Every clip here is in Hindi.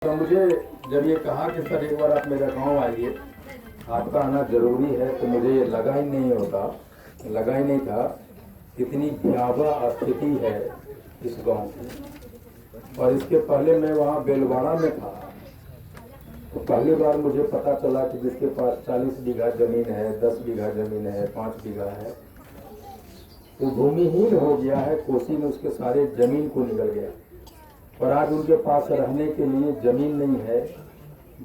तो मुझे जब ये कहा कि सर एक बार आप मेरा गांव आइए, आपका आना जरूरी है, तो मुझे ये लगा ही नहीं था कितनी भयावह स्थिति है इस गांव की। और इसके पहले मैं वहाँ बेलवाड़ा में था, तो पहली बार मुझे पता चला कि जिसके पास 40 बीघा जमीन है, 10 बीघा जमीन है, 5 बीघा है, वो भूमिहीन हो गया है। कोसी में उसके सारे जमीन को निकल गया और आज उनके पास रहने के लिए जमीन नहीं है।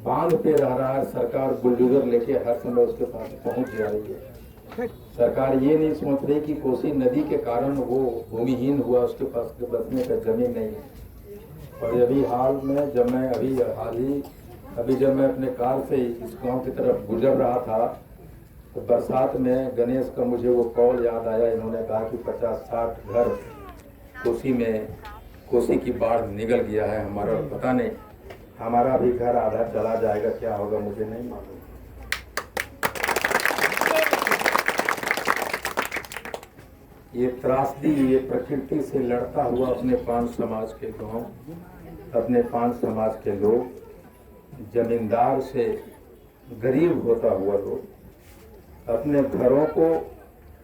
बांध पे रह रहा है, सरकार बुलडोजर लेके हर समय उसके पास पहुंच जा रही है। सरकार ये नहीं सोच रही कि कोसी नदी के कारण वो भूमिहीन हुआ, उसके पास बसने का जमीन नहीं है। और अभी हाल में जब मैं जब मैं अपने कार से इस गांव की तरफ गुजर रहा था, तो बरसात में गणेश का मुझे वो कॉल याद आया। इन्होंने कहा कि 50-60 घर कोसी की बाढ़ निगल गया है हमारा। पता नहीं हमारा भी घर आधा चला जाएगा, क्या होगा मुझे नहीं मालूम। ये त्रासदी, ये प्रकृति से लड़ता हुआ अपने 5 समाज के गांव, अपने 5 समाज के लोग, जमींदार से गरीब होता हुआ लोग, अपने घरों को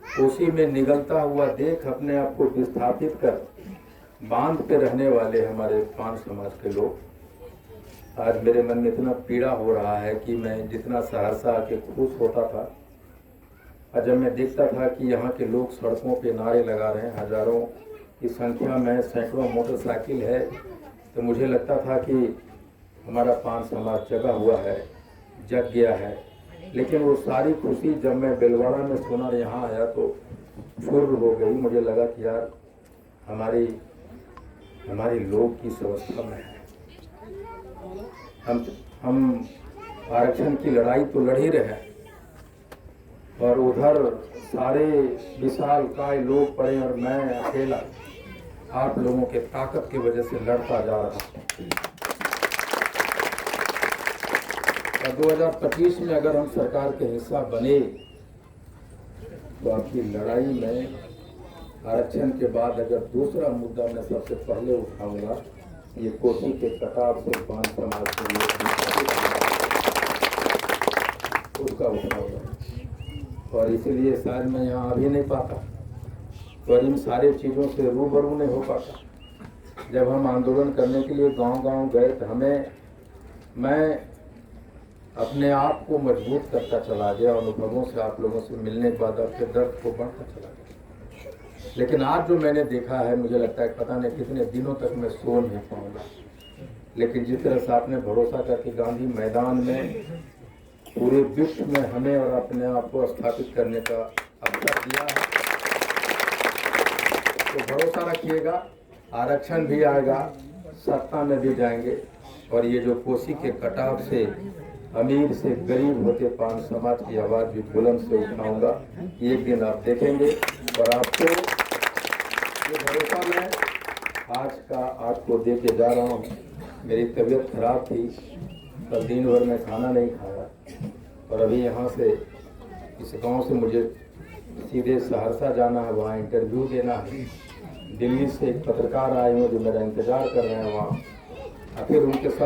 कोसी में निगलता हुआ देख अपने आप को विस्थापित कर बांध पे रहने वाले हमारे 5 समाज के लोग। आज मेरे मन में इतना पीड़ा हो रहा है कि मैं जितना सहरसा आके खुश होता था, और जब मैं देखता था कि यहाँ के लोग सड़कों पे नारे लगा रहे हैं, हजारों की संख्या में सैकड़ों मोटरसाइकिल है, तो मुझे लगता था कि हमारा 5 समाज जगा हुआ है, जग गया है। लेकिन वो सारी खुशी जब मैं बेलवाड़ा में सुना, यहाँ आया तो फुर्र हो गई। मुझे लगा कि यार हमारी लोग किस अवस्था में है। हम आरक्षण की लड़ाई तो लड़ ही रहे, और उधर सारे विशाल काय लोग पड़े और मैं अकेला आप लोगों के ताकत की वजह से लड़ता जा रहा हूँ। और 2025 में अगर हम सरकार के हिस्सा बने, तो आपकी लड़ाई में आरक्षण के बाद अगर दूसरा मुद्दा मैं सबसे पहले उठाऊंगा, ये कोसी के कटाव से 5 समाज के लिए उसका उठाऊंगा। और इसीलिए शायद मैं यहाँ आ भी नहीं पाता, तो इन सारे चीज़ों से रूबरू नहीं हो पाता। जब हम आंदोलन करने के लिए गांव-गांव गए, तो मैं अपने आप को मजबूत करता चला गया। अनुभवों से, आप लोगों से मिलने के बाद आपके दर्द को बढ़ता चला गया। लेकिन आज जो मैंने देखा है, मुझे लगता है पता नहीं कितने दिनों तक मैं सो नहीं पाऊंगा। लेकिन जिस तरह से आपने भरोसा करके गांधी मैदान में पूरे विश्व में हमें और अपने आप को स्थापित करने का अवसर दिया है, तो भरोसा रखिएगा, आरक्षण भी आएगा, सत्ता में भी जाएंगे। और ये जो कोसी के कटाव से अमीर से गरीब होते 5 समाज की आवाज़ भी बुलंद से उठाऊंगा, एक दिन आप देखेंगे। और आपको ये भरोसा मैं आज को दे के जा रहा हूँ। मेरी तबीयत खराब थी, तब दिन भर में खाना नहीं खाया, और अभी यहाँ से इस गांव से मुझे सीधे सहरसा जाना है, वहाँ इंटरव्यू देना है। दिल्ली से एक पत्रकार आए हुए जो मेरा इंतज़ार कर रहे हैं वहाँ, फिर उनके साथ